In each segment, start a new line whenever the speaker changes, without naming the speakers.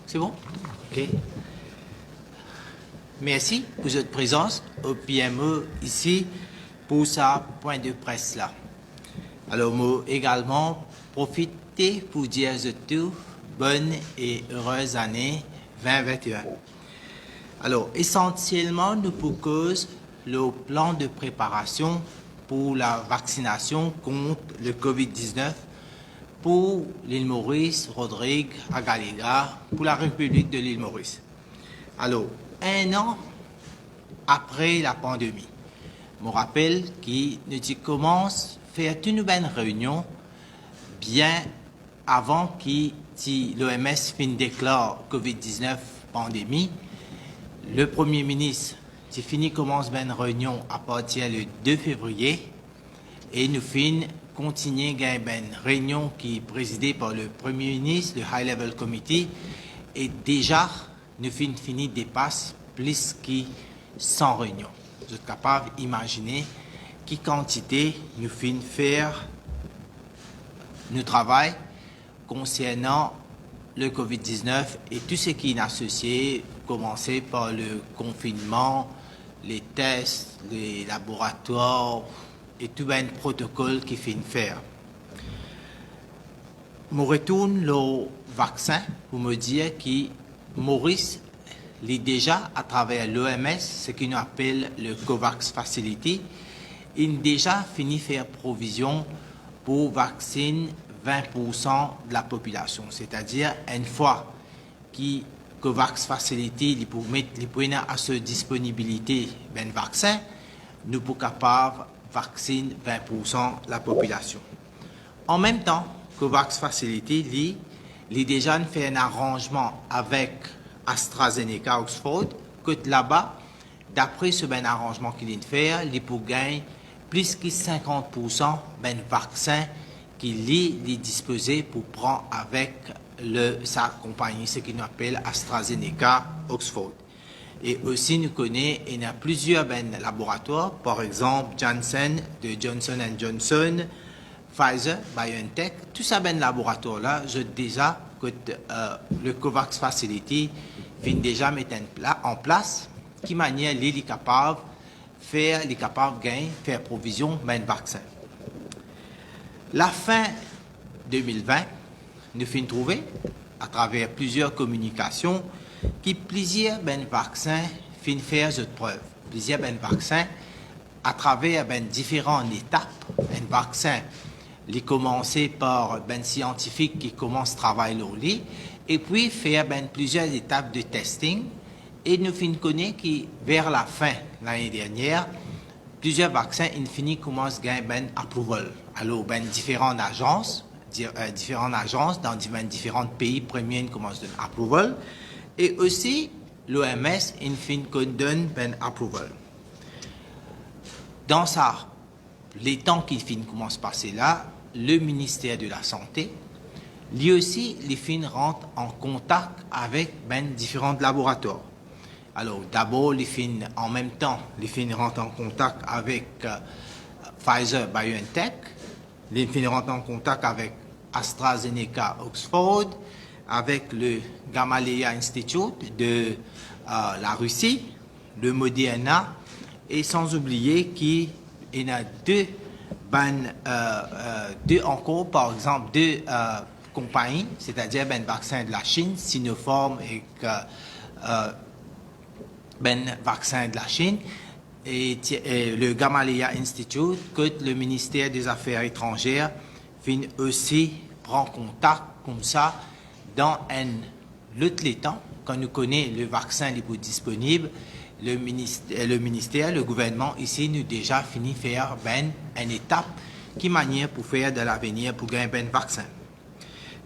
C'est bon? OK. Merci pour votre présence au PME ici pour sa point de presse là. Alors, moi également profiter pour dire à tous bonne et heureuse année 2021. Alors, essentiellement, nous proposons le plan de préparation pour la vaccination contre le COVID-19 pour l'île Maurice, Rodrigue, Agaléga, pour la République de l'île Maurice. Alors, un an après la pandémie, je me rappelle qu'il nous commence à faire une bonne réunion bien avant que l'OMS déclare COVID-19 pandémie. Le Premier ministre commence une réunion à partir du 2 février et nous continuer une réunion qui est présidée par le Premier ministre, le High Level Committee, et déjà nous fini dépasse plus que 100 réunions. Vous êtes capable d'imaginer quelle quantité nous faire nous travail concernant le COVID-19 et tout ce qui est associé, commencer par le confinement, les tests, les laboratoires et tout un protocole qui finit faire. Je retourne au vaccin pour me dire que Maurice est déjà à travers l'OMS, ce qu'on appelle le COVAX Facility, il a déjà fini faire provision pour vacciner 20% de la population. C'est-à-dire, une fois que COVAX Facility pour mettre à sa disponibilité ben vaccin, nous sommes capables de vacciner 20% de la population. En même temps, COVAX Facility, il a déjà fait un arrangement avec AstraZeneca Oxford, que là-bas, d'après ce ben arrangement qu'il vient de faire, il peut gagner plus que 50% ben vaccin qu'il est disposé pour prendre avec sa compagnie, ce qu'on appelle AstraZeneca Oxford. Et aussi, nous connaissons, il y a plusieurs laboratoires, par exemple Janssen de Johnson Johnson, Pfizer, BioNTech, tout ça laboratoire-là, je déjà que le COVAX Facility vient déjà mettre en place, qui manière il est capable de gagner, faire provision d'un vaccin. La fin 2020, nous finissons trouver, à travers plusieurs communications, que plusieurs vaccins finissent faire cette preuve. Plusieurs vaccins, à travers différentes étapes, un vaccin, il commencé par scientifique qui commence à travailler au lit, et puis faire plusieurs étapes de testing, et nous connaissons que vers la fin l'année dernière, plusieurs vaccins commencent à gagner approval. Alors, différentes agences dans différents pays premiers commencent à donner approval, et aussi l'OMS donne approval. Dans ça, les temps qui commencent à passer là, le ministère de la Santé, lui aussi, les rentrent en contact avec différents laboratoires. Alors, d'abord, en même temps, les rentrent en contact avec Pfizer, BioNTech, les rentrent en contact avec AstraZeneca, Oxford, avec le Gamaleya Institute de la Russie, le Moderna, et sans oublier qu'il y a deux encore, par exemple, deux compagnies, c'est-à-dire vaccin de la Chine, Sinopharm et vaccin de la Chine, et le Gamaleya Institute, que le ministère des Affaires étrangères finit aussi prendre contact comme ça dans un autre temps, quand nous connaissons le vaccin disponible, le ministère, le gouvernement ici nous déjà fini faire une étape qui manière pour faire de l'avenir pour gagner un vaccin.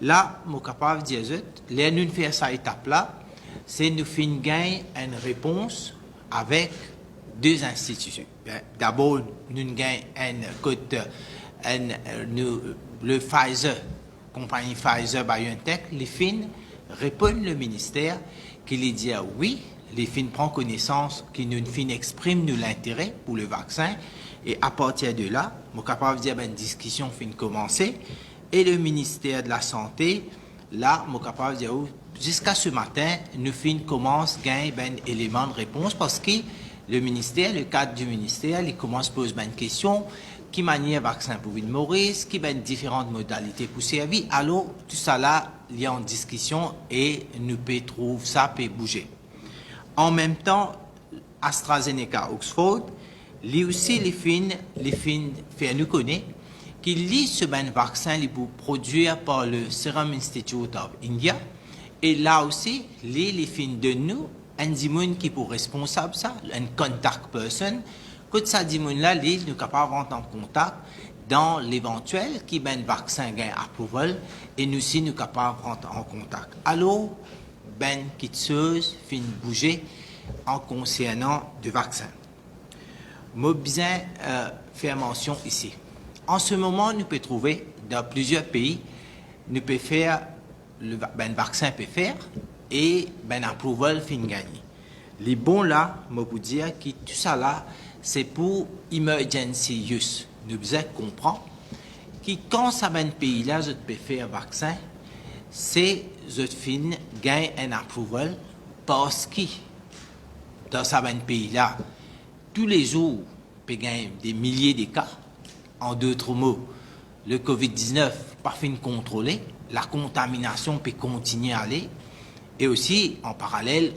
Là, je suis capable de dire, là, nous faire cette étape-là, c'est nous finir gagner une réponse avec deux institutions. D'abord, nous gagnons le Pfizer, compagnie Pfizer BioNTech, les fins répondent le ministère qui lui dit oui, les fins prennent connaissance, qui nous fin expriment l'intérêt pour le vaccin, et à partir de là, je suis capable de dire une discussion fin commencer, et le ministère de la Santé là, je suis capable de dire, jusqu'à ce matin, nous commençons à gagner un élément de réponse parce que le ministère, le cadre du ministère, il commence à poser une question, qui manière vaccin pour Ville Maurice, qui a différentes modalités pour servir. Alors, tout ça là, il y a en discussion et nous pouvons trouver ça peut bouger. En même temps, AstraZeneca Oxford, lui aussi, les fins fait nous connaître qu'il lit ce vaccin pour produire par le Serum Institute of India. Et là aussi, les fins de nous, un dimon qui est responsable ça, un contact person, que ça dimon là, nous sommes capables de rentrer en contact dans l'éventuel qui ben vaccin gain approval et nous aussi nous capables de rentrer en contact. Alors, ben kitseuse fin bouger en concernant du vaccin. Moi bien faire mention ici. En ce moment, nous pouvons trouver dans plusieurs pays, nous pouvons faire le vaccin peut faire et ben approval fin gagner. Les bons là, moi vous dire que tout ça là, c'est pour emergency use. Nous devons comprendre que quand ça ben pays là, je peux faire vaccin, c'est je fin gagne un approval parce que dans ça ben pays là, tous les jours, peut gagner des milliers de cas. En d'autres mots, le COVID-19 pas fin contrôlé, la contamination peut continuer à aller. Et aussi, en parallèle,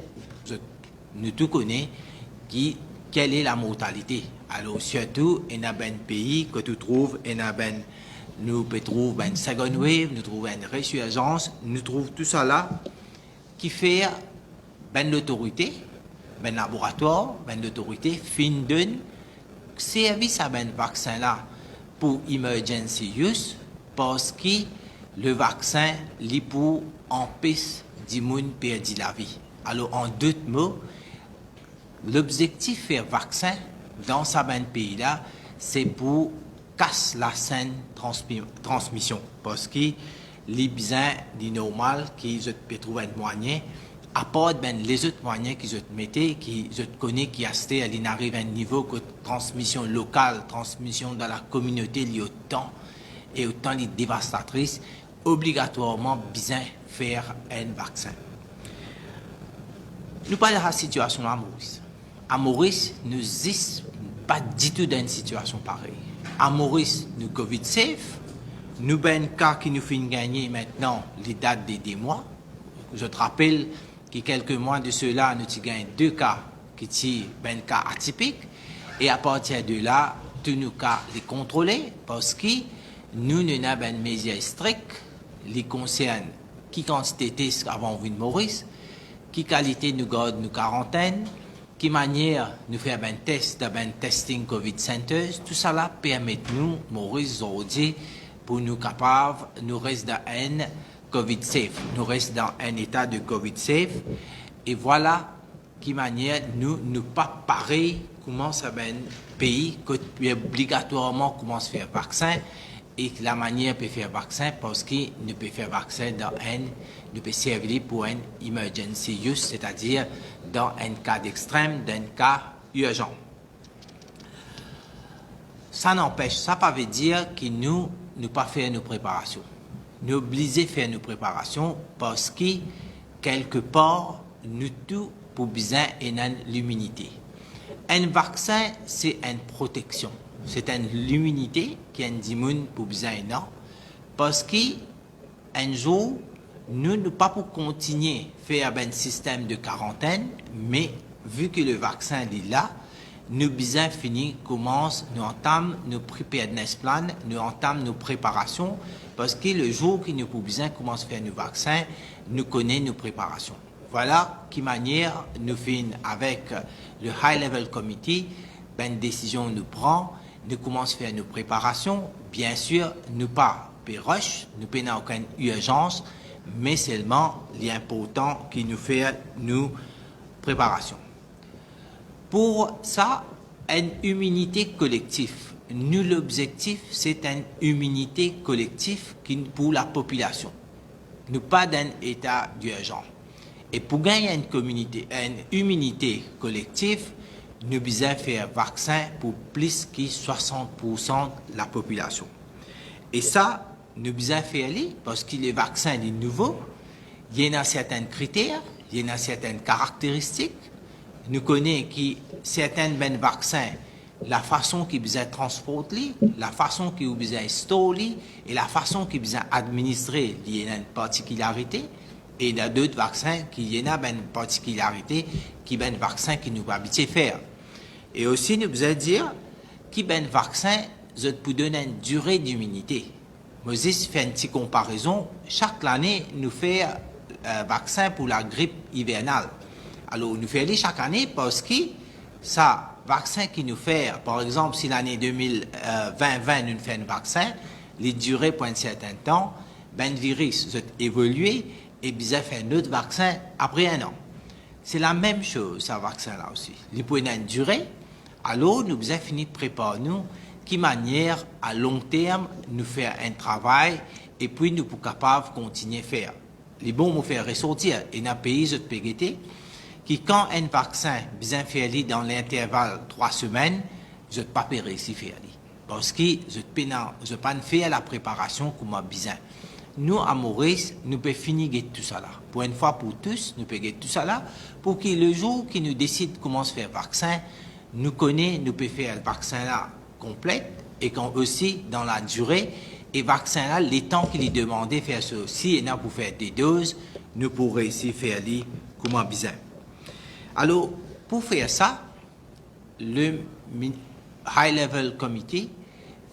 nous tous connaissons quelle est la mortalité. Alors, surtout, il y a un pays que tu trouves, nous pouvons trouver une second wave, nous trouvons une résurgence, nous trouvons tout ça là qui fait l'autorité, laboratoire, l'autorité, fin d'une service à vaccin là pour emergency use parce que le vaccin li pour empêcher d'immun perdre la vie. Alors en d'autres mots, l'objectif faire vaccin dans ce pays là, c'est pour casser la saine transmission parce que les besoins du normal qui je peux trouver un moyen à part les autres moyens qu'ils mettaient, qui je connais qui arrive à un niveau que transmission locale, transmission dans la communauté liée au temps et autant les dévastatrices, obligatoirement besoin faire un vaccin. Nous parlons de la situation à Maurice. À Maurice, nous n'existons pas du tout dans une situation pareille. À Maurice, nous Covid safe. Nous avons un cas qui nous fait gagner maintenant les dates des mois. Je te rappelle que quelques mois de cela, nous avons gagné 2 cas qui sont un cas atypiques. Et à partir de là, tous nos cas les contrôlés parce que nous avons une mesure stricte qui concerne qui quantité de tests avant de Maurice, qui qualité nous garde nos quarantaines, qui manière nous faire un test dans un testing COVID centers. Tout ça là permet nous, Maurice aujourd'hui, pour nous capables, nous rester dans un COVID safe. Nous restons dans un état de COVID safe. Et voilà qui manière nous pas pareil comment ça va un pays qui obligatoirement commence à faire vaccin et la manière de faire vaccin parce que nous peut faire vaccin nous peut servir pour un emergency use, c'est-à-dire dans un cas d'extrême, dans un cas urgent. Ça n'empêche, ça ne veut pas dire que nous pas faire nos préparations. Nous obligés à faire nos préparations parce que quelque part, nous tous pour besoin l'immunité. Un vaccin, c'est une protection. C'est une immunité qui est immune pour besoin parce que un jour, nous ne pas pour continuer à faire un système de quarantaine, mais vu que le vaccin est là, nous besoin fini commence, nous entamons nos preparedness plan, nous entamons nos préparations parce que le jour que nous besoin commence à faire nos vaccins, nous connaissons nos préparations. Voilà qui manière nous finissons avec le High Level Committee, une décision nous prend, nous commençons à faire nos préparations. Bien sûr, nous pas rush, nous n'avons aucune urgence, mais seulement l'important qui nous fait nos préparations. Pour ça, une immunité collective. Nous, l'objectif, c'est une immunité collective pour la population. Nous pas d'un état d'urgence. Et pour gagner une immunité collective, nous devons faire vaccin pour plus que 60% de la population. Et ça, nous besoin faire parce que le vaccin est nouveau, il y en a certains critères, il y en a certaines caractéristiques. Nous connaissons que certains ben vaccins, la façon qu'ils besoin transporter, la façon qu'ils besoin stocker et la façon qu'ils besoin administrer, il y a une particularité. Et il y a d'autres vaccins qui y en a une particularité qui ben vaccin qui nous habitués faire. Et aussi nous besoin dire qui ben vaccin peut donner une durée d'immunité. Moses fait une petite comparaison. Chaque année, nous fait un vaccin pour la grippe hivernale. Alors, nous faisons chaque année parce que ça, vaccin qui nous fait, par exemple, si l'année 2020, nous fait un vaccin, les durées pour un certain temps, ben, le virus va évoluer et bien fait un autre vaccin après un an. C'est la même chose, ce vaccin-là aussi. Il peut une durée, alors nous avons fini de préparer nous, qui manière à long terme nous faire un travail et puis nous sommes capables de continuer à faire. Les bons nous faire ressortir et dans le pays de PGT, qui quand un vaccin bien fait dans l'intervalle 3 semaines, je ne peux pas réussir à faire. Parce que je ne peux pas faire la préparation comme besoin. Nous, à Maurice, nous pouvons finir tout ça là. Pour une fois pour tous, nous pouvons tout ça là, pour que le jour qui nous décide comment se faire vaccin, nous connaissons, nous pouvons faire le vaccin là complet et quand aussi dans la durée, et vaccin là, les temps qu'il est demandé faire ça aussi, et là pour faire des doses, nous pourrons réussir à faire les comment besoin. Alors, pour faire ça, le High Level Committee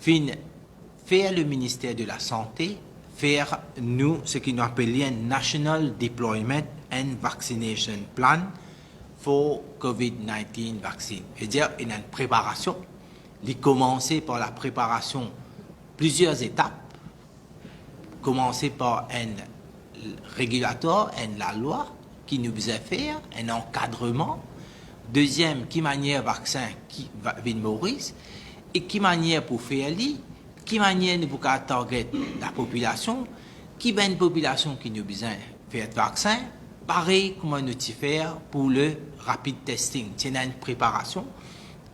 faire le ministère de la Santé faire nous ce qu'on appelle un National Deployment and Vaccination Plan for COVID-19 vaccine. C'est-à-dire une préparation. Il commencer par la préparation plusieurs étapes. Commencer par un régulateur, la loi qui nous a fait, un encadrement. Deuxième, qui manière vaccin qui va venir Maurice et qui manière pour faire qui manière pour target la population, qui est une population qui nous besoin faire vaccin, pareil comment nous faire pour le rapid testing. C'est une préparation,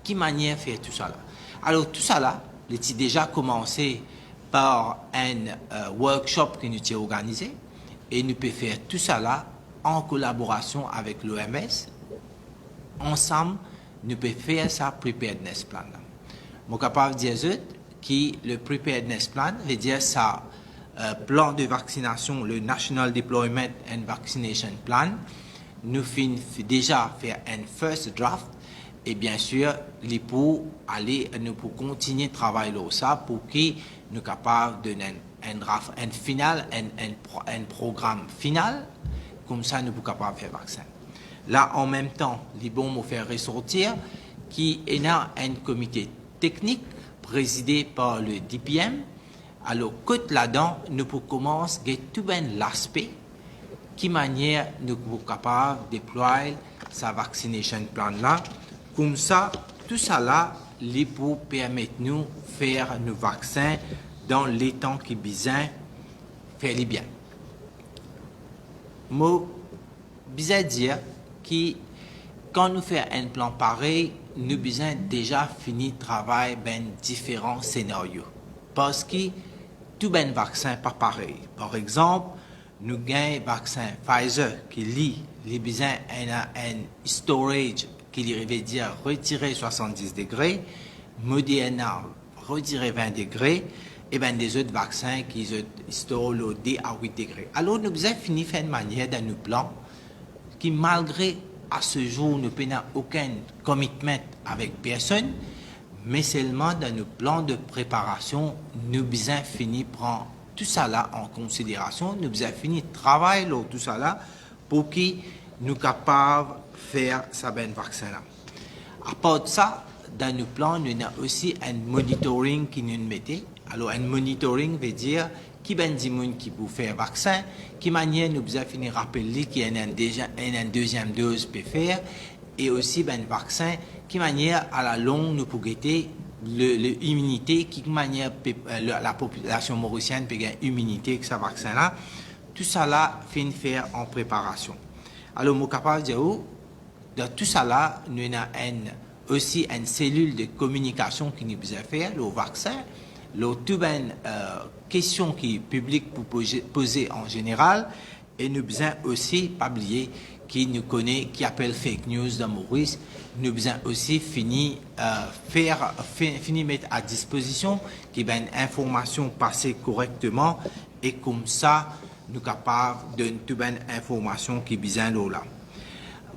qui manière faire tout ça là. Alors tout ça là, il a déjà commencé par un workshop que nous avons organisé et nous pouvons faire tout ça là en collaboration avec l'OMS. Ensemble, nous pouvons faire ça preparedness plan là. Je suis capable de dire que le preparedness plan veut dire ça plan de vaccination, le National Deployment and Vaccination Plan. Nous finissons déjà faire un first draft et bien sûr, nous pour continuer de travailler là ça pour que nous capables de donner un draft, un final, un programme final, comme ça nous sommes capables de faire vaccin. Là, en même temps, les bons nous faire ressortir qui est un comité technique présidé par le DPM. Alors, côté là-dedans, nous pouvons commencer à tout l'aspect qui manière nous sommes capables de déployer sa vaccination plan là. Comme ça, tout ça là, les pour permettre nous de faire nos vaccins dans les temps qui besoin faire les bien. Moi, besoin dire que quand nous faisons un plan pareil, nous besoin déjà fini de travailler dans différents scénarios. Parce que tout ben vaccin pas pareil. Par exemple, nous avons un vaccin Pfizer qui lit les besoins un storage qui veut dire retirer 70 degrés, Moderna retirer 20 degrés, et bien des autres vaccins qui storent à 8 degrés. Alors nous avons fini de faire une manière dans nos plans qui malgré à ce jour nous n'avons aucun commitment avec personne, mais seulement dans nos plans de préparation, nous avons fini de prendre tout ça là en considération, nous avons fini de travailler là, tout ça là pour que nous soyons capables de faire ce vaccin là. À part de ça, dans nos plans, nous avons aussi un monitoring qui nous mettait. Alors, un monitoring veut dire qui ben dit qui peut faire vaccin, qui manière nous avons fini de rappeler qu'il y a une deuxième dose peut faire, et aussi ben vaccin qui manière à la longue nous peut guetter l'immunité, qui manière la population mauricienne peut gagner immunité avec ce vaccin là. Tout ça là fait faire en préparation. Alors, je suis capable de dire dans tout ça là, nous avons aussi une cellule de communication qui nous a fait le vaccin. Le tout ben question qui est publique pour poser en général, et nous besoin aussi, pas oublier, qui nous connaît, qui appelle fake news dans Maurice, nous besoin aussi fini mettre à disposition qui ben information passée correctement et comme ça nous capables de toute ben information qui besoin là.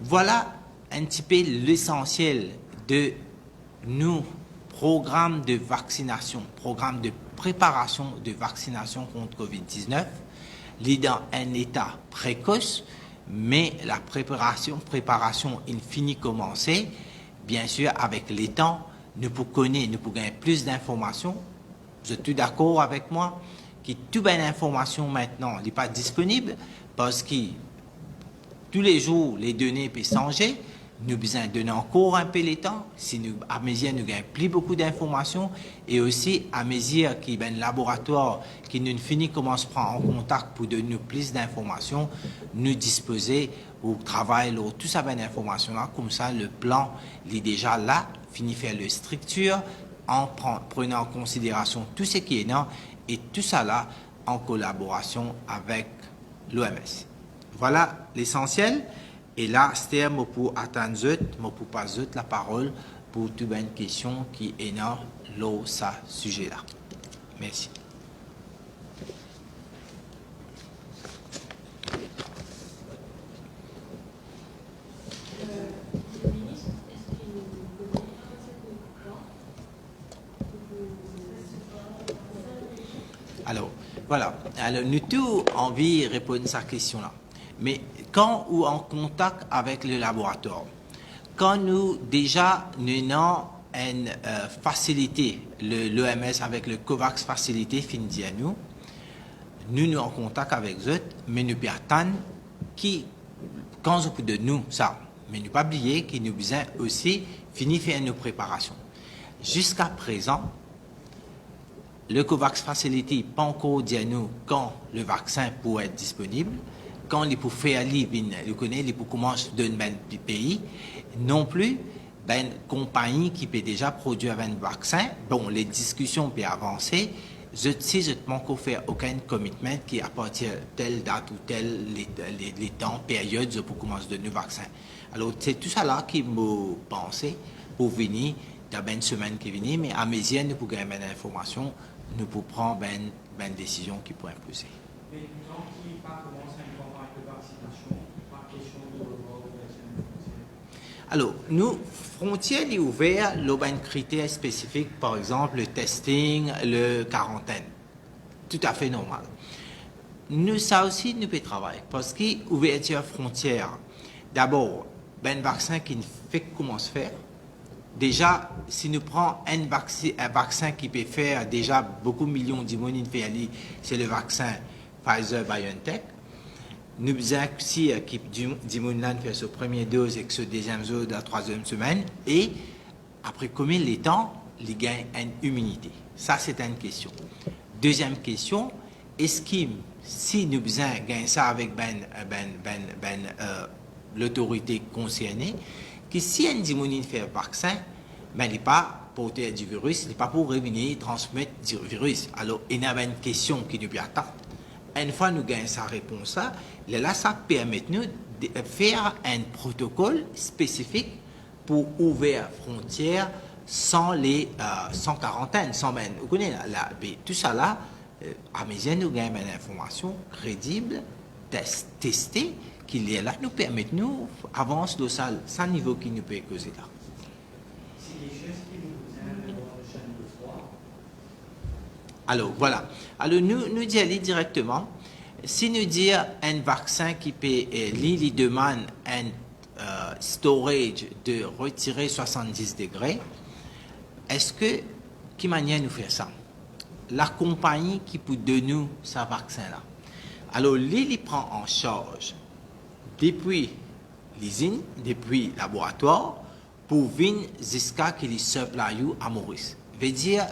Voilà un petit peu l'essentiel de nos programmes de vaccination, programme de préparation de vaccination contre Covid-19, dans un état précoce, mais la préparation infinie commencée, bien sûr, avec les temps, nous pouvons connaître, nous pouvons gagner plus d'informations. Vous êtes tous d'accord avec moi que toute bonne information maintenant n'est pas disponible parce que tous les jours, les données peuvent changer. Nous avons besoin de donner encore un peu le temps. Si nous, à mesure nous gagnons plus beaucoup d'informations et aussi à mesure que ben laboratoire qui nous finit commence à prendre en contact pour donner plus d'informations, nous disposer au travail, tout ça ben d'informations là, comme ça le plan il est déjà là, finit faire le structure en prenant en considération tout ce qui est là et tout ça là en collaboration avec l'OMS. Voilà l'essentiel. Et là, c'était pour attendre, pour passer la parole pour toute une question qui est dans ce sujet-là. Merci. Alors, voilà. Alors, nous tous envie de répondre à cette question-là. Mais quand ou en contact avec le laboratoire, quand nous déjà nous avons une facilité, l'OMS avec le COVAX facilité finit à nous en contact avec eux, mais nous attendons qui, quand on de nous ça, mais nous pas oublier que nous besoin aussi finir faire nos préparations. Jusqu'à présent, le COVAX facilité pas encore dit à nous quand le vaccin pourrait être disponible. Quand il pour faire il connaît, il pour commencer d'un pays, non plus, ben compagnie qui peut déjà produire un vaccin, bon, les discussions peuvent avancer, je ne peux faire aucun commitment qui à partir de telle date ou tel les temps, périodes pour commencer de nouveaux vaccins. Alors, c'est tout ça là qui me pensait pour venir dans une semaine qui vient, mais à mesure nous pouvons gagner l'information, nous pouvons prendre une décision qui pourrait imposer.
Mais quand il pas commencer une campagne de vaccination, pas question de revoir les frontières.
Alors, nous, frontières est ouvert, il y a un critère spécifique, par exemple le testing, le quarantaine. Tout à fait normal. Nous, ça aussi, nous pouvons travailler. Parce qu'ouverture frontière, d'abord, un vaccin qui ne fait que comment se faire. Déjà, si nous prenons un vaccin qui peut faire déjà beaucoup de millions d'immunes, c'est le vaccin Pfizer-BioNTech. Nous avons aussi l'équipe d'Immunland fait sa première dose et sa deuxième dose de la troisième semaine. Et après combien de temps, il gagne une immunité? Ça, c'est une question. Deuxième question, est-ce que si nous avons gagné ça avec l'autorité concernée, que si une immunité fait un vaccin, ben, il n'est pas porteur du virus, il n'est pas pour revenir transmettre du virus. Alors, il y a une question qui nous attend. Une fois nous gagnons sa réponse, là, ça permet nous de faire un protocole spécifique pour ouvrir frontières sans quarantaine, sans vous connaissez tout ça là, à mesure nous gagnons une information crédible, testée, qui est là, nous permet nous avancer de ça, sans niveau qui nous peut causer là. Alors, voilà. Alors, nous disons directement, si nous disons un vaccin qui peut, il demande un storage de retirer 70 degrés, est-ce que, quelle manière nous faire ça? La compagnie qui peut donner nous ce vaccin-là. Alors, il prend en charge depuis l'usine, depuis le laboratoire, pour venir jusqu'à qu'il supply à Maurice. Veut dire,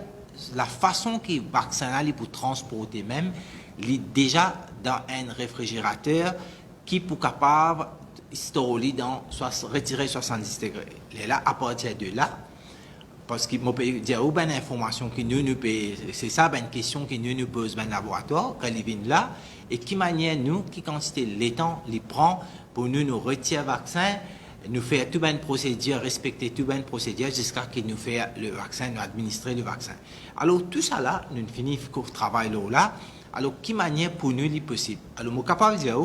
la façon que le vaccin est pour transporter même, il est déjà dans un réfrigérateur qui est capable de retirer 70 degrés. Et là, à partir de là, Parce que moi, il y a une information qui nous c'est ça, une question qui nous pose dans le laboratoire, quand ils viennent là, et qui manière nous, qui quantité les temps, les prend pour nous retirer le vaccin, nous faire toute une procédure, respecter toute une procédure jusqu'à qu'il nous fait le vaccin, nous administrer le vaccin. Alors, tout ça là, nous finissons le travail là. Alors, qui manière pour nous est possible? Alors, je suis capable de dire,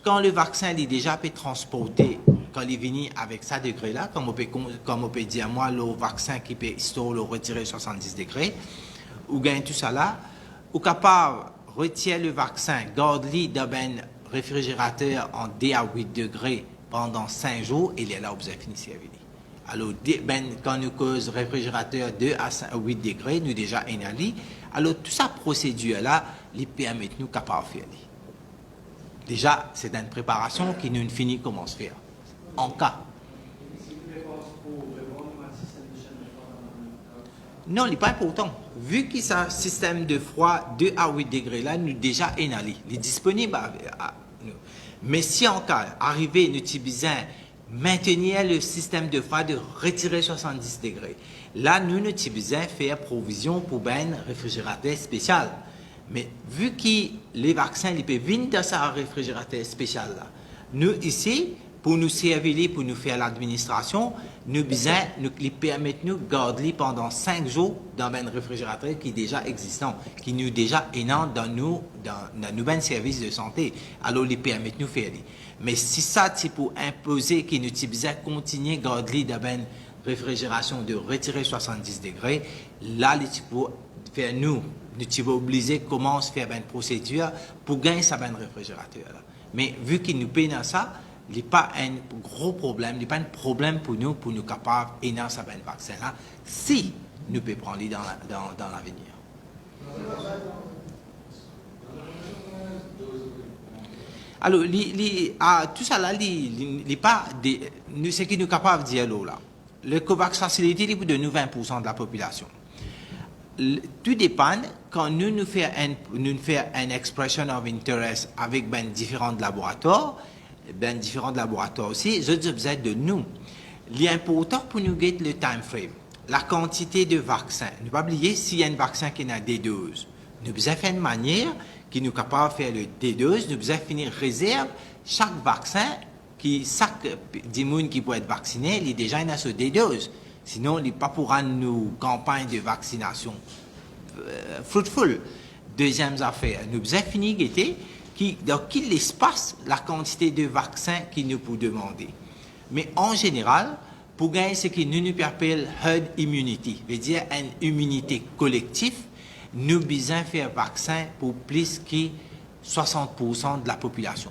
quand le vaccin est déjà transporté, quand il vient avec ça degré là, comme on peut dire, moi, le vaccin qui peut le retirer 70 degrés, ou gagne tout ça là, ou capable de retirer le vaccin, garde-le dans un réfrigérateur en D à 8 degrés pendant 5 jours, et il est là où vous avez fini avec lui. Alors, quand nous cause réfrigérateur 2 à 8 degrés, nous déjà inhalé. Alors, toute cette procédure-là, les permet nous capables de faire. Déjà, c'est une préparation qui nous finit comment se faire. En cas. Non, il n'est pas important. Vu qu'il y a un système de froid 2 à 8 degrés, là, nous déjà inhalé. Il est disponible à nous. Mais si en cas, arrivé, nous utilisons maintenir le système de froid de retirer 70 degrés. Là, nous utilisons faire provision pour un réfrigérateur spécial. Mais vu que les vaccins ils peuvent venir dans ce réfrigérateur spécial là, nous ici, pour nous servir, pour nous faire l'administration, nous les permettons de garder pendant 5 jours dans un réfrigérateur qui est déjà existant, qui nous déjà énorme dans nos services de santé. Alors, les permettent de faire. Mais si ça, c'est pour imposer qu'ils nous utilisent continuer à garder dans une réfrigération de retirer 70 degrés, là, les pour faire nous sommes obligés de commencer à faire une procédure pour gagner ça un réfrigérateur. Là. Mais vu qu'ils nous payent dans ça, il n'y a pas un gros problème, il n'y a pas un problème pour nous capables d'énormer ça un vaccin là, si nous pouvons prendre dans l'avenir. Alors, tout ça là, ce qui nous est capable de dire là, le COVAX Facility, il est de nous 20% de la population. Tout dépend quand nous faisons une expression of interest avec différents laboratoires aussi, je dis vous êtes de nous. L'important pour nous get le time frame, la quantité de vaccins. Ne pas oublier s'il y a un vaccin qui a des doses. Nous devons faire une manière qui nous est capable de faire le D2, nous devons finir réserve chaque vaccin chaque monde qui peut être vacciné, il est déjà dans ce D2. Sinon, il n'est pas pour une campagne de vaccination fruitful. Deuxième affaire, nous avons fini d'été dans quel espace la quantité de vaccins qu'il nous peut demander. Mais en général, pour gagner ce que nous appelons herd immunity, c'est-à-dire une immunité collective, nous devons faire vaccin pour plus que 60% de la population.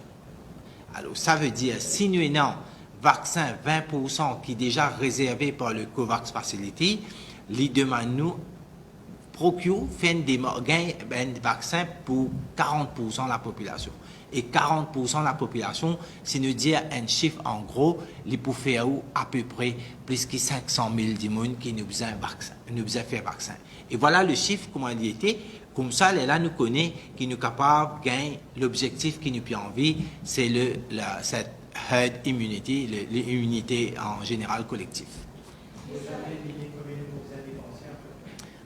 Alors, ça veut dire, si nous avons vaccin 20% qui est déjà réservé par le COVAX Facility, les demandes nous procure fait un vaccin pour 40% de la population. Et 40% de la population, c'est nous dire un chiffre en gros, il peut faire à peu près plus que 500 000 personnes qui nous besoin vaccin, nous besoin faire vaccin. Et voilà le chiffre comment il était. Comme ça, là, nous connaissons qui nous capable de gagner l'objectif qui nous peut envie, c'est cette herd immunity, l'immunité en général collective.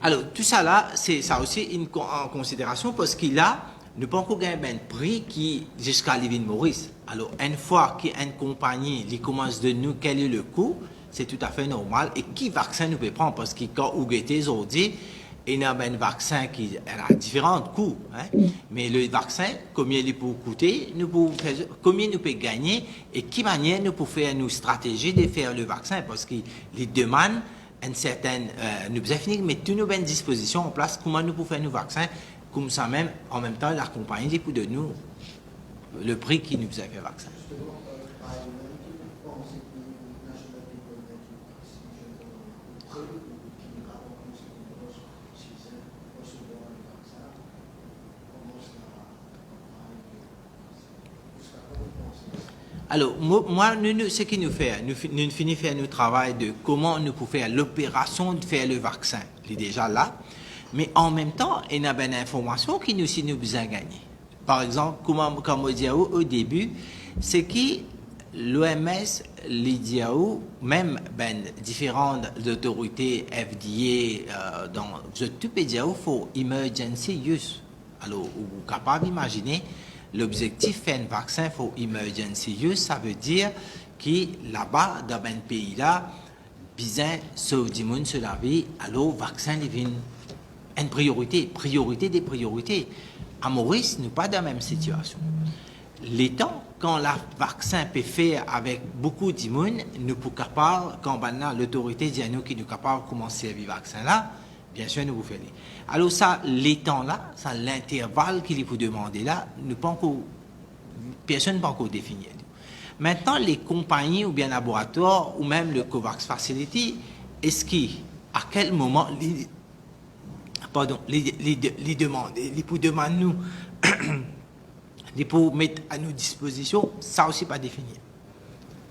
Alors, tout ça là, c'est ça aussi en considération parce qu'il a, nous pas encore gagner un prix qui jusqu'à Levin Maurice. Alors, une fois qu'une compagnie lui commence de nous quel est le coût, c'est tout à fait normal. Et qui vaccin nous peut prendre parce que quand vous guettez aujourd'hui, il y a un vaccin qui a différents coûts. Hein? Mais le vaccin, combien il peut coûter, combien nous peut gagner et qui manière nous peut faire nos stratégies de faire le vaccin parce qu'il demande une certaine, nous avons fini de mettre toutes nos bonnes dispositions en place, comment nous pouvons faire nos vaccins, comme ça même, en même temps, la compagnie pour de nous le prix qui nous a fait vaccin. Alors, moi, ce qu'il nous fait, nous finissons faire notre travail de comment nous pouvons faire l'opération de faire le vaccin. Il est déjà là. Mais en même temps, il y a une information qui nous besoin de gagner. Par exemple, comme on dit au début, c'est que l'OMS l'IDIAO, même ben, différentes autorités FDA, dans tout PDAO, il faut emergency use. Alors, vous êtes capable d'imaginer, l'objectif d'un vaccin pour emergency use, ça veut dire que là-bas, dans un pays-là, besoin sauve du monde sur la vie, alors, vaccin devient une priorité des priorités. À Maurice, nous pas dans la même situation. Les temps, quand le vaccin peut faire avec beaucoup d'immunes, nous sommes capables, quand maintenant l'autorité dit à nous qu'il est capable de commencer à vivre le vaccin là, bien sûr, nous vous faisons. Alors ça, les temps là, ça l'intervalle qu'il faut demander là, nous pas encore, personne n'a pas encore défini. Maintenant, les compagnies ou bien laboratoires, ou même le COVAX Facility, est-ce qu'à quel moment les demandent, les pour demander nous, les pour mettre à nos dispositions, ça aussi pas défini.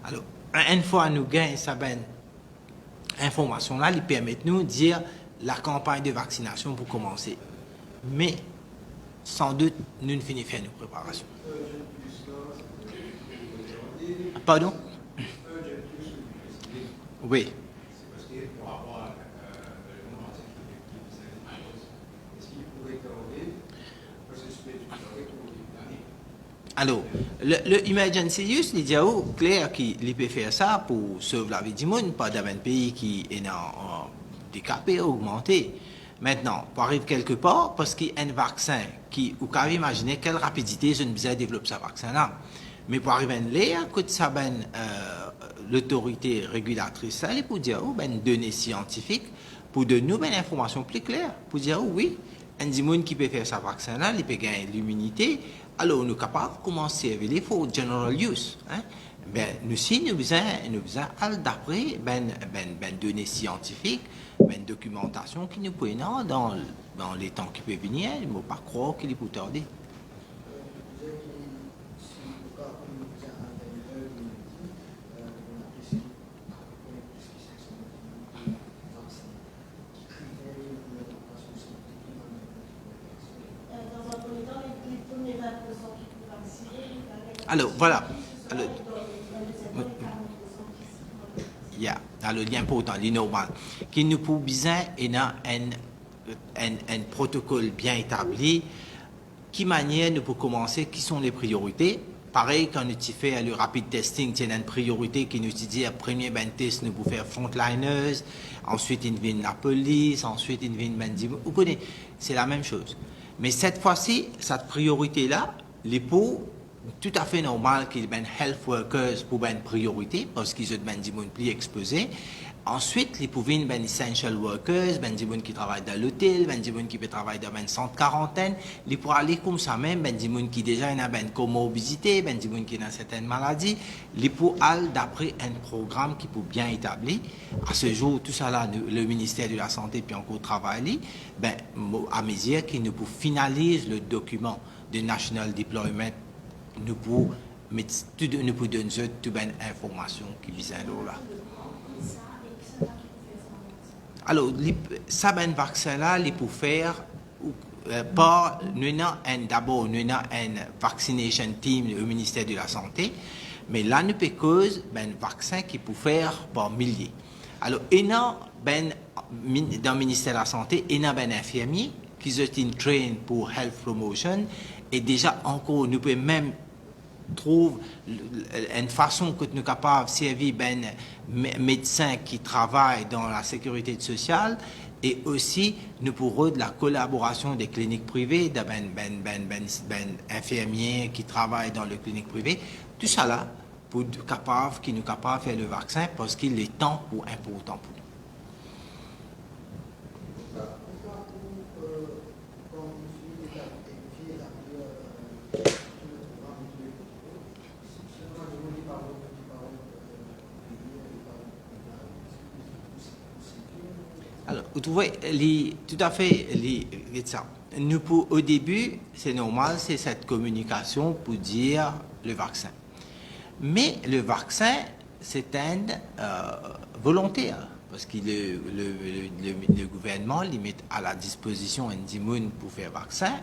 Alors, une fois nous gagnons cette information-là, ils permettent nous de dire la campagne de vaccination pour commencer. Mais, sans doute, nous ne finissons pas nos préparations. Pardon? Oui. Alors, le emergency use, il dit clair qu'il peut faire ça pour sauver la vie du monde, pas dans un pays qui est décapé, augmenté. Maintenant, pour arriver quelque part, parce qu'il y a un vaccin qui, vous pouvez imaginer quelle rapidité je ne besoin développer ce vaccin-là. Mais pour arriver là, écoute, ça ben, l'autorité régulatrice, ça, pour dire, ben, données scientifiques, pour de nouvelles informations plus claires, pour dire, oui, un monde qui peut faire ce vaccin-là, il peut gagner l'immunité, alors nous sommes capables de commencer à vérifier pour general use. Hein? Ben, nous aussi, nous avons d'après données scientifiques, documentation qui nous peut dans les temps qui peuvent venir, il ne faut pas croire qu'il est pour tarder. Alors, voilà. Alors, l'important, l'innovant, qui nous peut besoin un protocole bien établi, qui manière nous peut commencer, qui sont les priorités. Pareil, quand nous fait le rapid testing, il y a une priorité qui nous dit, premier test, nous pouvons faire frontliners, ensuite il vient la police, ensuite il vient vous connaissez, c'est la même chose. Mais cette fois-ci, cette priorité-là, les pots, tout à fait normal qu'il y ait health workers pour une priorité, parce qu'ils sont des gens plus exposés. Ensuite, les pouvaient des essential workers, des gens qui travaillent dans l'hôtel, des gens qui peuvent travailler dans un centre quarantaine, les pour aller comme ça même, des gens qui déjà ont une comorbidité, des gens qui ont certaines maladies, les pour aller d'après un programme qui peut bien établi. À ce jour, tout ça là, le ministère de la Santé peut encore travailler, à mesure qu'il nous finalise le document de National Deployment, nous pouvons donner toute une information qui vise à l'eau là. Alors, ça, ben vaccin-là, il peut faire par, d'abord, nous avons un vaccination team au ministère de la Santé, mais là, nous peut cause un vaccin qui peut faire par milliers. Alors, dans le ministère de la Santé, il y a un infirmier qui sont train pour health promotion, et déjà, encore, nous pouvons même trouve une façon que nous sommes capables de servir des médecins qui travaillent dans la sécurité sociale et aussi nous pourrons de la collaboration des cliniques privées, des infirmiers qui travaillent dans les cliniques privées, tout ça là pour qui nous capables de faire le vaccin parce qu'il est temps ou important pour nous. Alors, vous trouvez, tout à fait, ça. Nous, au début, c'est normal, c'est cette communication pour dire le vaccin. Mais le vaccin, c'est un volontaire, parce que le gouvernement il met à la disposition un immune pour faire vaccin,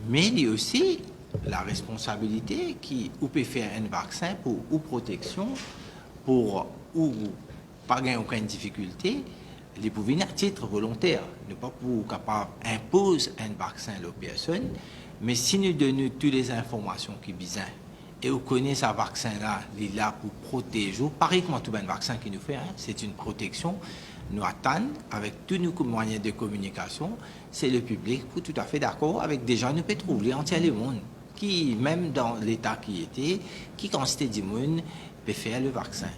mais il y a aussi la responsabilité qui ou peut faire un vaccin pour ou protection pour ou pas gagner aucune difficulté, ils peuvent venir à titre volontaire, ne pas pour capable imposer un vaccin à la personne, mais si nous donnons toutes les informations qui besoin et on connaît ce vaccin-là, il est là pour protéger, pareil comme tout un vaccin qui nous fait, hein, c'est une protection. Nous attendons avec tous nos moyens de communication, c'est le public pour tout à fait d'accord avec des gens, nous pouvons trouver entier le monde qui, même dans l'état qui était, qui constate du monde, peut faire le vaccin.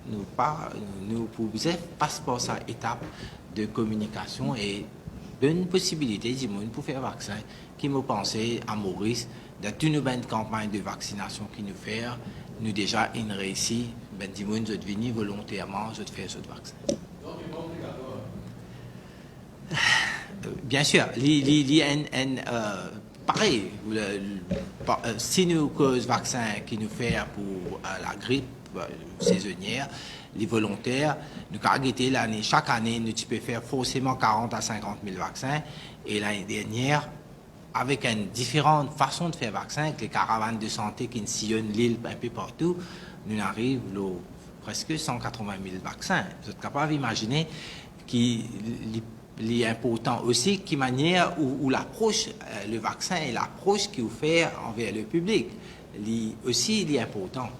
Nous pouvons passer par cette étape de communication et donne possibilité du monde pour faire le vaccin. Qui me pensait à Maurice, dans toutes nos bonnes campagnes de vaccination qui nous fait, nous déjà une réussite, ben du monde de venir volontairement de faire ce vaccin. Bien sûr, pareil, si nous cause vaccin qui nous fait pour la grippe saisonnière, les volontaires, nous l'année, chaque année, nous tu peux faire forcément 40 à 50 000 vaccins. Et l'année dernière, avec une différente façon de faire vaccin, avec les caravanes de santé qui sillonnent l'île un peu partout, nous arrivons presque 180 000 vaccins. Vous êtes capable d'imaginer qu'il est important aussi, qui manière où l'approche, le vaccin et l'approche qu'il fait envers le public, aussi il est important.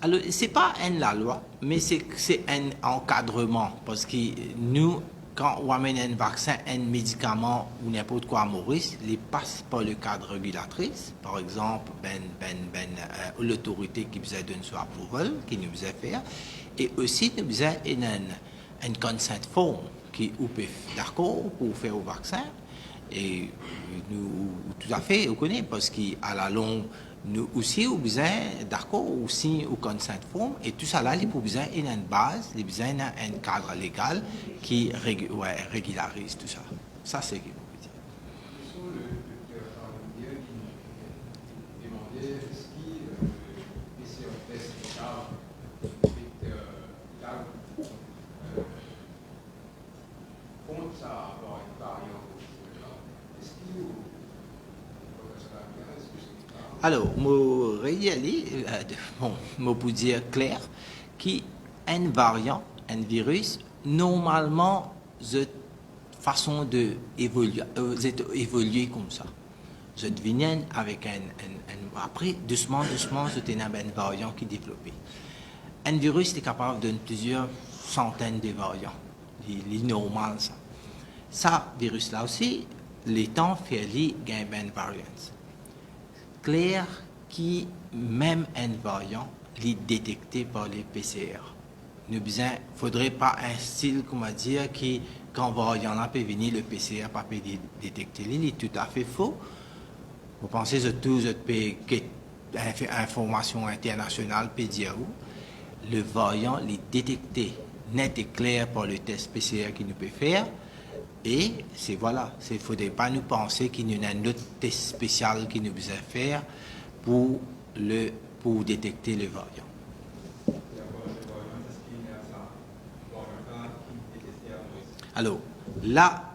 Alors, ce n'est pas la loi, mais c'est un encadrement. Parce que nous, quand on amène un vaccin, un médicament ou n'importe quoi à Maurice, il passe par le cadre régulatrice. Par exemple, l'autorité qui nous a donné son approval, qui nous a fait. Et aussi, nous avons un consent form qui est d'accord pour faire le vaccin. Et nous, tout à fait, on connaît, parce qu'à la longue, nous aussi, nous avons besoin d'accord aussi au consent form et tout ça là, il a besoin d'une base, il a besoin d'un cadre légal qui régularise tout ça. Ça, c'est ce qu'il faut dire.
Sur le docteur Charles qui demandait est-ce qu'il PCR test compte ça avoir une variante. Est-ce qu'il
Alors, je peux dire clair qu'un variant, un virus, normalement, cette façon d'évoluer comme ça. Je deviens avec après, doucement, c'est un variant qui est développé. Un virus est capable de donner plusieurs centaines de variants. Il est normal, ça. Ça, virus-là aussi, les temps fait les gain variants. Clair qui, même un variant, est détecté par les PCR. Il ne faudrait pas un style, comment dire, qui, quand variant là peut venir, le PCR pas peut détecter. Il est tout à fait faux. Vous pensez que tout information internationale peut dire où le variant est détecté net et clair par le test PCR qu'il nous peut faire. Et c'est voilà, il ne faudrait pas nous penser qu'il y a un autre test spécial qui nous besoin faire pour détecter le variant. Alors, là,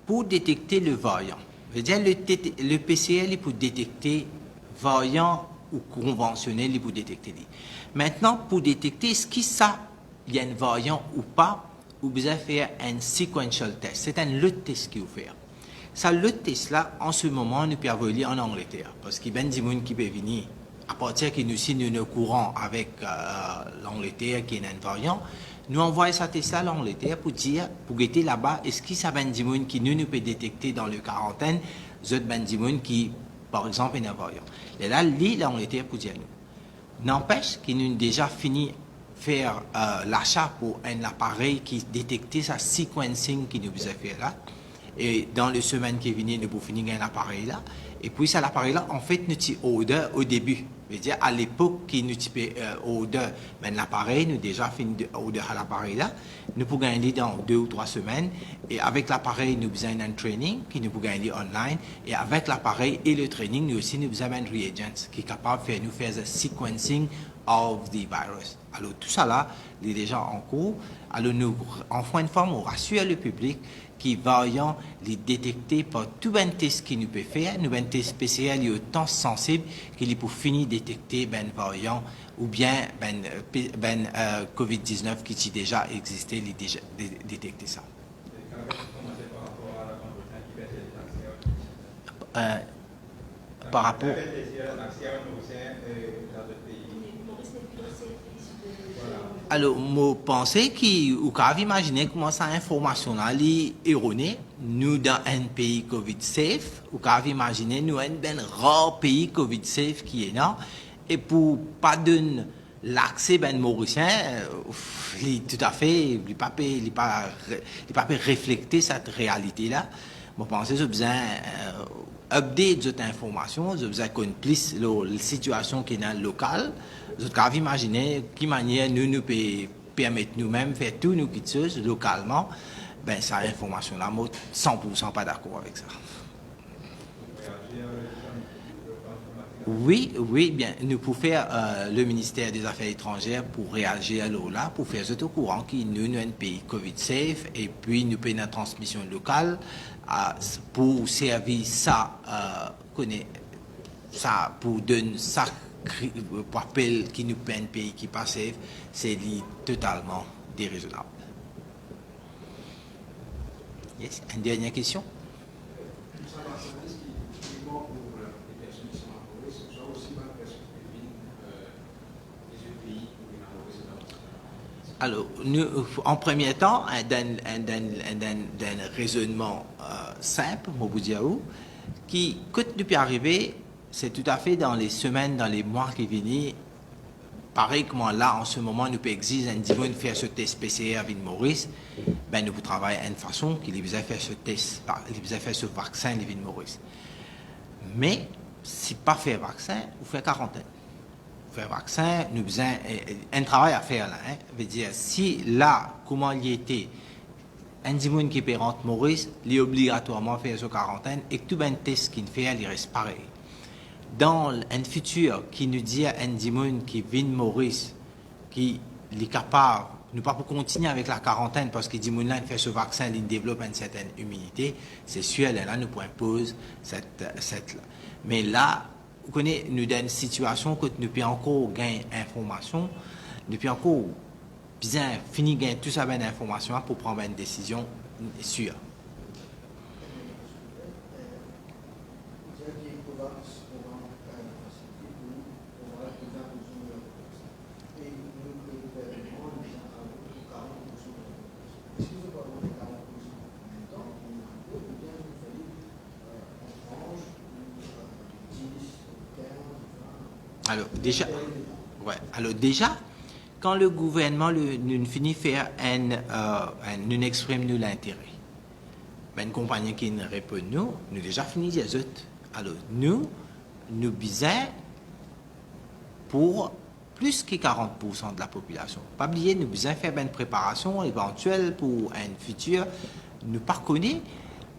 pour détecter le variant, je veux dire, le PCR est pour détecter variant ou conventionnel, il est pour détecter. Maintenant, pour détecter, est-ce qu'il y a un variant ou pas, vous besoin faire un sequential test. C'est un autre test qu'il faut faire. Ça, le test-là, en ce moment, nous pouvons aller en Angleterre. Parce qu'il y a des gens qui peuvent venir. À partir que nous signons nos courants avec l'Angleterre, qui est un variant, nous envoyons ce test-là à l'Angleterre pour dire, pour guetter là-bas, est-ce qu'il y a des gens qui nous peut détecter dans le quarantaine, d'autres des gens qui, par exemple, est un variant. Et là, l'Angleterre pour dire nous. N'empêche qu'ils nous déjà fini faire l'achat pour un appareil qui détectait sa sequencing qui nous faisait faire là. Et dans les semaines qui viennent, nous pouvons finir un appareil là. Et puis, cet appareil-là, en fait, nous avons order au début. Je veux dire, à l'époque, qui nous avons order, mais l'appareil, nous déjà fini d'order à l'appareil là. Nous pouvons gagner dans 2 ou 3 semaines. Et avec l'appareil, nous avons un training qui nous peut gagner online. Et avec l'appareil et le training, nous aussi, nous avons un reagent qui est capable de faire nous faire un sequencing of the virus. Alors tout ça là, il est déjà en cours. Alors nous, en fin de forme, on rassure le public qui variant les détecter par tout un test qu'il nous peut faire. Nous un test PCR il est autant sensible qu'il est pour finir détecter ben variant ou bien ben COVID-19 qui déjà existé, il déjà détecter ça. Par rapport alors, je pensais qu'on pouvait imaginer comment cette information-là est erronée. Nous, dans un pays COVID-safe, on peut imaginer nous un rare pays COVID-safe qui est là. Et pour pas donner l'accès ben mauricien, tout à fait, il pas refléter cette réalité-là. Je pense que j'ai besoin update cette information, j'ai besoin qu'on plus la situation qui est dans le local. Je peux imaginer qui manière nous peut permettre nous-mêmes faire tout nous qui sommes localement. Ben cette information-là, moi 100% pas d'accord avec ça. Oui, bien, nous pouvons faire le ministère des Affaires étrangères pour réagir à là, pour faire ce au courant qui nous un pays Covid safe et puis nous payons la transmission locale pour servir ça, ça pour donner ça pour appeler qui nous paye un pays qui passe safe, c'est totalement déraisonnable. Yes, une dernière question? Alors, nous, en premier temps, d'un raisonnement simple, Mobudiaou, qui, depuis arriver, c'est tout à fait dans les semaines, dans les mois qui viennent, pareil comme là, en ce moment, nous pouvons exiger un niveau de faire ce test PCR avec Maurice, ben nous travaillons d'une façon qu'il a faire ce test, il a faire ce vaccin avec Maurice. Mais, si pas faire vaccin, vous faites quarantaine. Faire vaccin, nous avons un travail à faire là. Hein. Veut dire, si là, comment il était, un dimoun qui peut rentrer Maurice, il est obligatoirement faire ce quarantaine et que tout un test qu'il fait, il reste pareil. Dans un futur qui nous dit à un dimoun qui vient Maurice, qui est capable, nous pas pour continuer avec la quarantaine parce que dimoun là, il fait ce vaccin, il développe une certaine immunité, c'est sûr, là, nous pouvons imposer cette là. Mais là, vous connaissez, nous dans une situation que nous pouvons encore gagner information, nous pouvons encore bien finir gagner tout ça bien d'informations pour prendre une décision sûre. Alors déjà, quand le gouvernement nous finit faire nous exprime nous l'intérêt, ben une compagnie qui nous répond nous déjà fini les autres. Alors nous bisons pour plus que 40% de la population. Pas oublier, nous bisons faire une préparation éventuelle pour un futur. Nous par connaît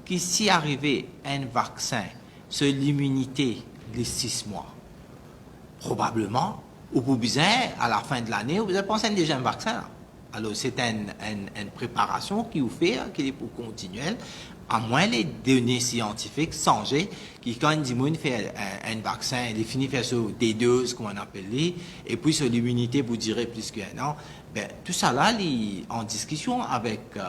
que si arrivé un vaccin sur l'immunité les 6 mois, probablement, ou vous besoin, à la fin de l'année, vous avez pensé à un deuxième vaccin. Là. Alors, c'est une préparation qui vous fait, qui est pour continuer, à moins les données scientifiques changent, qui quand on fait un vaccin, il finit faire sur des doses, comme on appelle les, et puis sur l'immunité, vous direz plus qu'un an, ben, tout ça là, en discussion avec le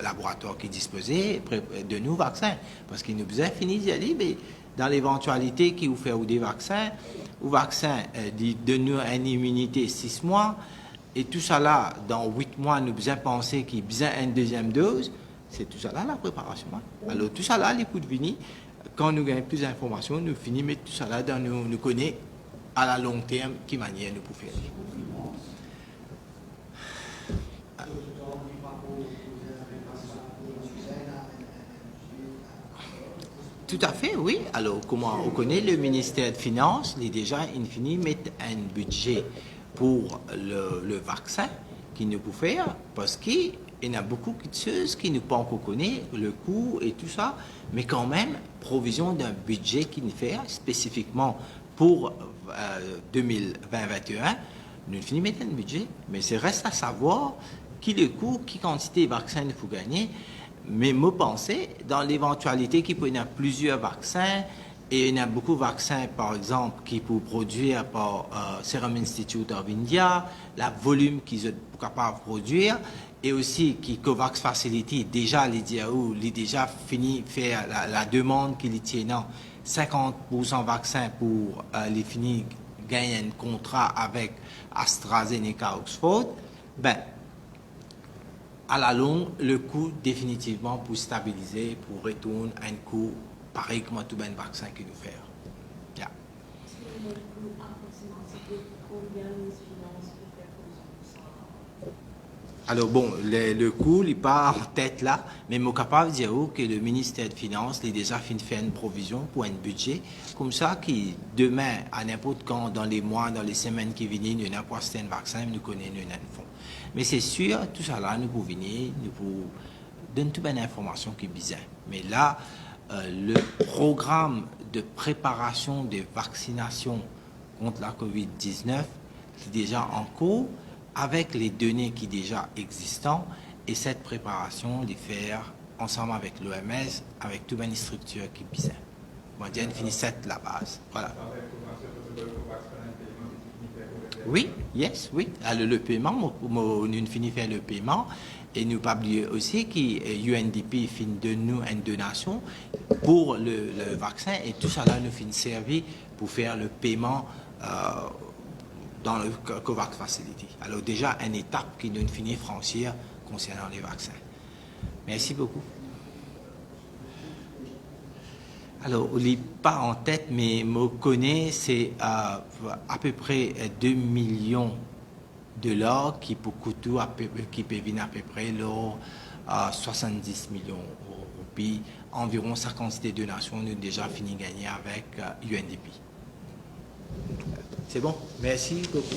laboratoire qui disposait de nouveaux vaccins, parce qu'il nous besoin finir d'y aller, mais dans l'éventualité qui vous fait ou des vaccins, ou vaccin donne-nous une immunité 6 mois, et tout ça là, dans 8 mois, nous besoin penser qu'il y a besoin d'une deuxième dose, c'est tout ça là la préparation. Hein. Alors tout ça là, les coups de vini, quand nous gagnons plus d'informations, nous finissons mettre tout ça là dans nous connaît à la long terme qui manière nous pouvons faire. Tout à fait, oui. Alors, comment on connaît le ministère de Finances, il est déjà infini mettre un budget pour le vaccin qui nous peut faire, parce qu'il y a beaucoup de choses qui ne pas encore connaître, le coût et tout ça, mais quand même, provision d'un budget qui nous fait spécifiquement pour 2020-2021, nous finissons mettre un budget, mais c'est reste à savoir qui le coût, qui quantité de vaccins il faut gagner. Mais moi, pensez, dans l'éventualité qu'il peut y avoir plusieurs vaccins, et il y a beaucoup de vaccins, par exemple, qui peuvent produire par Serum Institute of India, la volume qu'ils sont capables de produire, et aussi qui COVAX Facility, déjà, les déjà fini faire la demande qu'il tient 50% vaccins pour les finir gagner un contrat avec AstraZeneca Oxford, ben, à la longue, le coût définitivement pour stabiliser, pour retourner à un coût pareil comme tout un vaccin qu'il nous fait. Yeah. Alors bon, le coût, il n'est pas en tête là, mais je suis capable de dire que le ministère des Finances a déjà fait une provision pour un budget, comme ça, qui demain, à n'importe quand, dans les mois, dans les semaines qui viennent, nous n'avons pas un vaccin, nous connaissons un fonds. Mais c'est sûr, tout ça là, nous pouvons venir, nous pouvons donner toute une information qui est bizarre. Mais là, le programme de préparation de vaccination contre la COVID-19 est déjà en cours, avec les données qui sont déjà existantes, et cette préparation, les faire ensemble avec l'OMS, avec toute une structure qui est bizarre. On va dire, finit cette la base. Voilà. Oui, yes, oui. Alors, le paiement, nous finissons faire le paiement, et nous pas oublier aussi que UNDP finit de nous une donation pour le vaccin, et tout ça là nous finit servir pour faire le paiement dans le COVAX Facility. Alors déjà, une étape qui nous finit franchir concernant les vaccins. Merci beaucoup. Alors, on n'est pas en tête, mais je connais, c'est à peu près 2 millions de $, qui peut coûter qui peut venir à peu près 70 millions de roupies. Environ 50 de donations, nous avons déjà fini de gagner avec UNDP. C'est bon? Merci beaucoup.